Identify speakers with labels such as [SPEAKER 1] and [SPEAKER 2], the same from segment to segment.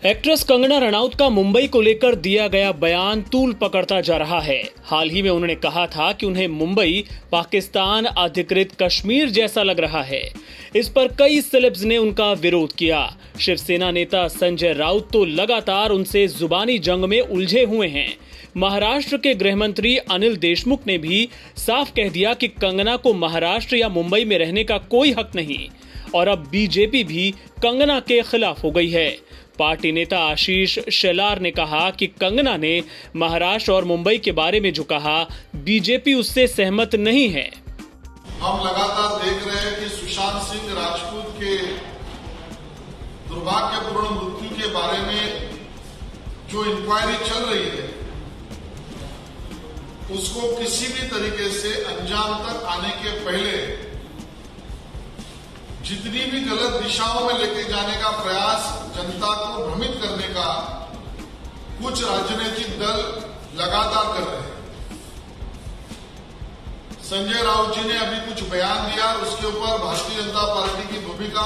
[SPEAKER 1] Actress Kangana Ranaut का मुंबई को लेकर दिया गया बयान तूल पकड़ता जा रहा है। हाल ही में उन्होंने कहा था कि उन्हें मुंबई पाकिस्तान अधिकृत कश्मीर जैसा लग रहा है। इस पर कई सेलेब्स ने उनका विरोध किया। शिवसेना नेता संजय राउत तो लगातार उनसे जुबानी जंग में उलझे हुए हैं। महाराष्ट्र के गृह मंत्री अनिल देशमुख ने भी साफ कह दिया कि कंगना को महाराष्ट्र या मुंबई में रहने का कोई हक नहीं। और अब बीजेपी भी कंगना के खिलाफ हो गई है। पार्टी नेता आशीष शेलार ने कहा कि कंगना ने महाराष्ट्र और मुंबई के बारे में जो कहा, बीजेपी उससे सहमत नहीं है।
[SPEAKER 2] हम लगातार देख रहे हैं कि सुशांत सिंह राजपूत के दुर्भाग्यपूर्ण मृत्यु के बारे में जो इंक्वायरी चल रही है, उसको किसी भी तरीके से अंजाम तक आने के पहले जितनी भी गलत दिशाओं में लेके जाने का प्रयास जनता को भ्रमित करने का कुछ राजनीतिक दल लगातार कर रहे हैं। संजय राउत जी ने अभी कुछ बयान दिया, उसके ऊपर भारतीय जनता पार्टी की भूमिका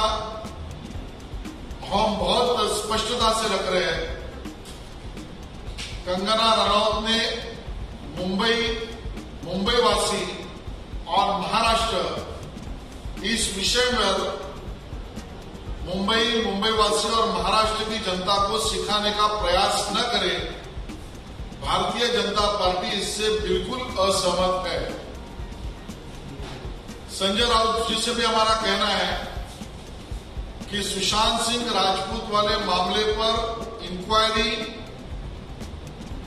[SPEAKER 2] हम बहुत स्पष्टता से रख रहे हैं। कंगना रनौत ने मुंबई वासी और महाराष्ट्र इस विषय में मुंबई वासी और महाराष्ट्र की जनता को सिखाने का प्रयास न करे। भारतीय जनता पार्टी इससे बिल्कुल असहमत है। संजय राउत जी से भी हमारा कहना है कि सुशांत सिंह राजपूत वाले मामले पर इंक्वायरी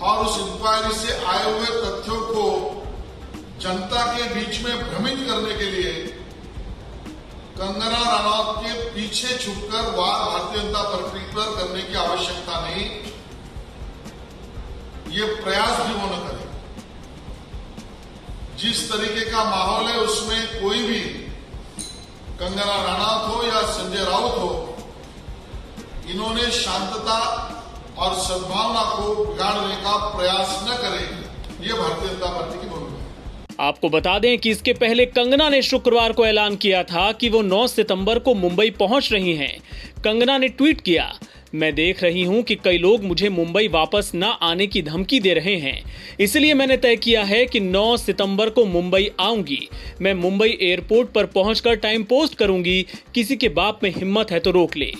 [SPEAKER 2] और उस इंक्वायरी से आए हुए तथ्यों को जनता के बीच में भ्रमित करने के लिए कंगना रनौत के पीछे छुपकर वार भारतीय जनता पार्टी पर करने की आवश्यकता नहीं। ये प्रयास भी वो न करें। जिस तरीके का माहौल है उसमें कोई भी कंगना रनौत हो या संजय राउत हो, इन्होंने शांतता और सद्भावना को बिगाड़ने का प्रयास न करें। ये भारतीय जनता पार्टी की भूमिका है।
[SPEAKER 1] आपको बता दें कि इसके पहले कंगना ने शुक्रवार को ऐलान किया था कि वो 9 सितंबर को मुंबई पहुंच रही हैं। कंगना ने ट्वीट किया, मैं देख रही हूं कि कई लोग मुझे मुंबई वापस न आने की धमकी दे रहे हैं, इसलिए मैंने तय किया है कि 9 सितंबर को मुंबई आऊंगी। मैं मुंबई एयरपोर्ट पर पहुंचकर टाइम पोस्ट करूंगी, किसी के बाप में हिम्मत है तो रोक ले।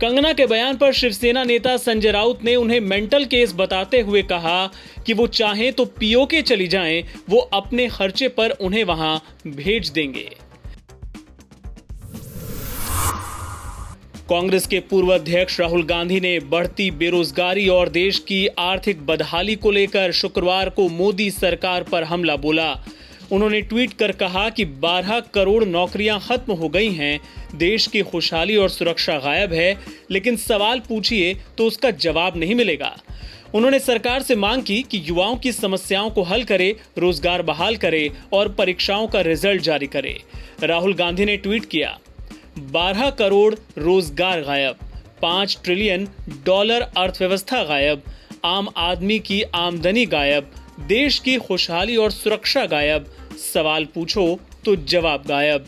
[SPEAKER 1] कंगना के बयान पर शिवसेना नेता संजय राउत ने उन्हें मेंटल केस बताते हुए कहा कि वो चाहें तो पीओके चली जाएं, वो अपने खर्चे पर उन्हें वहां भेज देंगे। कांग्रेस के पूर्व अध्यक्ष राहुल गांधी ने बढ़ती बेरोजगारी और देश की आर्थिक बदहाली को लेकर शुक्रवार को मोदी सरकार पर हमला बोला। उन्होंने ट्वीट कर कहा कि 12 करोड़ नौकरियां खत्म हो गई हैं, देश की खुशहाली और सुरक्षा गायब है, लेकिन सवाल पूछिए तो उसका जवाब नहीं मिलेगा। उन्होंने सरकार से मांग की कि युवाओं की समस्याओं को हल करे, रोजगार बहाल करे और परीक्षाओं का रिजल्ट जारी करे। राहुल गांधी ने ट्वीट किया, 12 करोड़ रोजगार गायब, $5 ट्रिलियन अर्थव्यवस्था गायब, आम आदमी की आमदनी गायब, देश की खुशहाली और सुरक्षा गायब, सवाल पूछो तो जवाब गायब।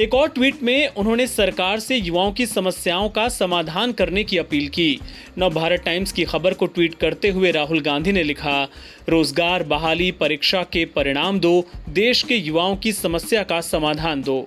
[SPEAKER 1] एक और ट्वीट में उन्होंने सरकार से युवाओं की समस्याओं का समाधान करने की अपील की। नवभारत टाइम्स की खबर को ट्वीट करते हुए राहुल गांधी ने लिखा, रोजगार बहाली, परीक्षा के परिणाम दो, देश के युवाओं की समस्या का समाधान दो।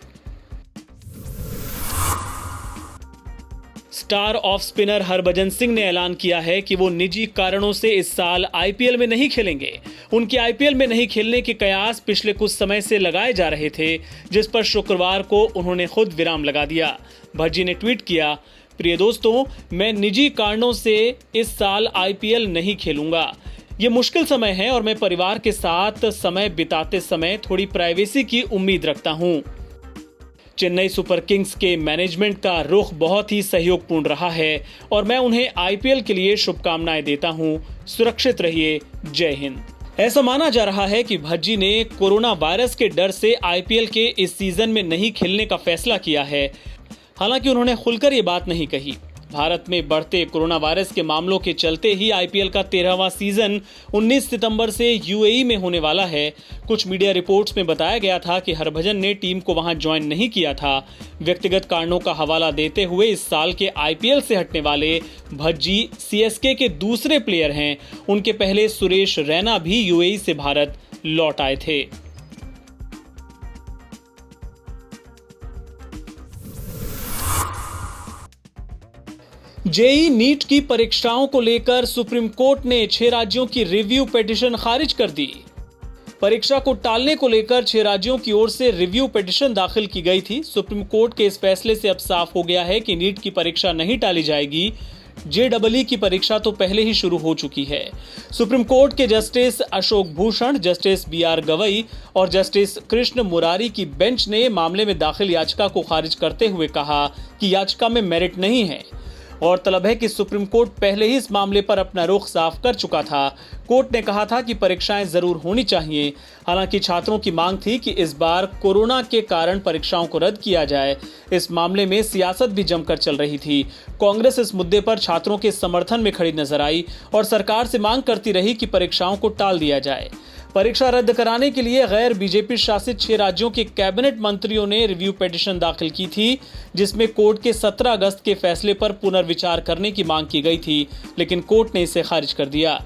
[SPEAKER 1] Star off spinner Harbhajan Singh ने ऐलान किया है कि वो निजी कारणों से इस साल आईपीएल में नहीं खेलेंगे। उनके आईपीएल में नहीं खेलने के कयास पिछले कुछ समय से लगाए जा रहे थे, जिस पर शुक्रवार को उन्होंने खुद विराम लगा दिया। भज्जी ने ट्वीट किया, प्रिय दोस्तों, मैं निजी कारणों से इस साल आईपीएल नहीं खेलूंगा। ये मुश्किल समय है और मैं परिवार के साथ समय बिताते समय थोड़ी प्राइवेसी की उम्मीद रखता हूं। चेन्नई सुपर किंग्स के मैनेजमेंट का रुख बहुत ही सहयोगपूर्ण रहा है और मैं उन्हें आईपीएल के लिए शुभकामनाएं देता हूं। सुरक्षित रहिए। जय हिंद। ऐसा माना जा रहा है कि भज्जी ने कोरोना वायरस के डर से आईपीएल के इस सीजन में नहीं खेलने का फैसला किया है। हालांकि उन्होंने खुलकर ये बात नहीं कही। भारत में बढ़ते कोरोना वायरस के मामलों के चलते ही आईपीएल का 13वां सीजन 19 सितंबर से यूएई में होने वाला है। कुछ मीडिया रिपोर्ट्स में बताया गया था कि हरभजन ने टीम को वहां ज्वाइन नहीं किया था। व्यक्तिगत कारणों का हवाला देते हुए इस साल के आईपीएल से हटने वाले भज्जी सीएसके के दूसरे प्लेयर हैं। उनके पहले सुरेश रैना भी यूएई से भारत लौट आए थे। जेईई नीट की परीक्षाओं को लेकर सुप्रीम कोर्ट ने 6 राज्यों की रिव्यू पिटीशन खारिज कर दी। परीक्षा को टालने को लेकर 6 राज्यों की ओर से रिव्यू पिटीशन दाखिल की गई थी। सुप्रीम कोर्ट के इस फैसले से अब साफ हो गया है कि नीट की परीक्षा नहीं टाली जाएगी। जेईई की परीक्षा तो पहले ही शुरू हो चुकी है। सुप्रीम कोर्ट के justice Ashok Bhushan, justice BR Gavai और जस्टिस कृष्ण मुरारी की बेंच ने मामले में दाखिल याचिका को खारिज करते हुए कहा कि याचिका में मेरिट नहीं है। और तलब है कि सुप्रीम कोर्ट पहले ही इस मामले पर अपना रुख साफ कर चुका था। कोर्ट ने कहा था कि परीक्षाएं जरूर होनी चाहिए। हालांकि छात्रों की मांग थी कि इस बार कोरोना के कारण परीक्षाओं को रद्द किया जाए। इस मामले में सियासत भी जमकर चल रही थी। कांग्रेस इस मुद्दे पर छात्रों के समर्थन में खड़ी नजर आई और सरकार से मांग करती रही कि परीक्षाओं को टाल दिया जाए। परीक्षा रद्द कराने के लिए गैर बीजेपी शासित 6 राज्यों के कैबिनेट मंत्रियों ने रिव्यू पिटीशन दाखिल की थी, जिसमें कोर्ट के 17 अगस्त के फैसले पर पुनर्विचार करने की मांग की गई थी, लेकिन कोर्ट ने इसे खारिज कर दिया।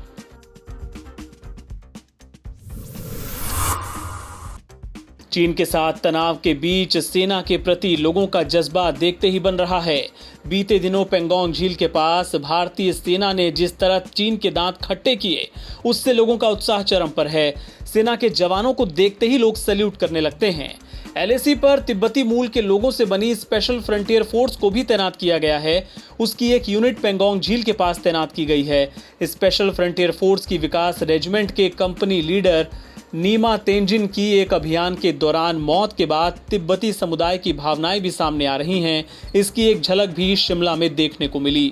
[SPEAKER 1] चीन के साथ तनाव के बीच सेना के प्रति लोगों का जज्बा देखते ही बन रहा है। बीते दिनों पेंगोंग झील के पास भारतीय सेना ने जिस तरह चीन के दांत खट्टे किए, उससे लोगों का उत्साह चरम पर है। सेना के जवानों को देखते ही लोग सैल्यूट करने लगते हैं। एलएसी पर तिब्बती मूल के लोगों से बनी स्पेशल फ्रंटियर फोर्स को भी तैनात किया गया है। उसकी एक यूनिट पेंगोंग झील के पास तैनात की गई है। स्पेशल फ्रंटियर फोर्स की विकास रेजिमेंट के कंपनी लीडर नीमा तेंजिन की एक अभियान के दौरान मौत के बाद तिब्बती समुदाय की भावनाएं भी सामने आ रही हैं। इसकी एक झलक भी शिमला में देखने को मिली।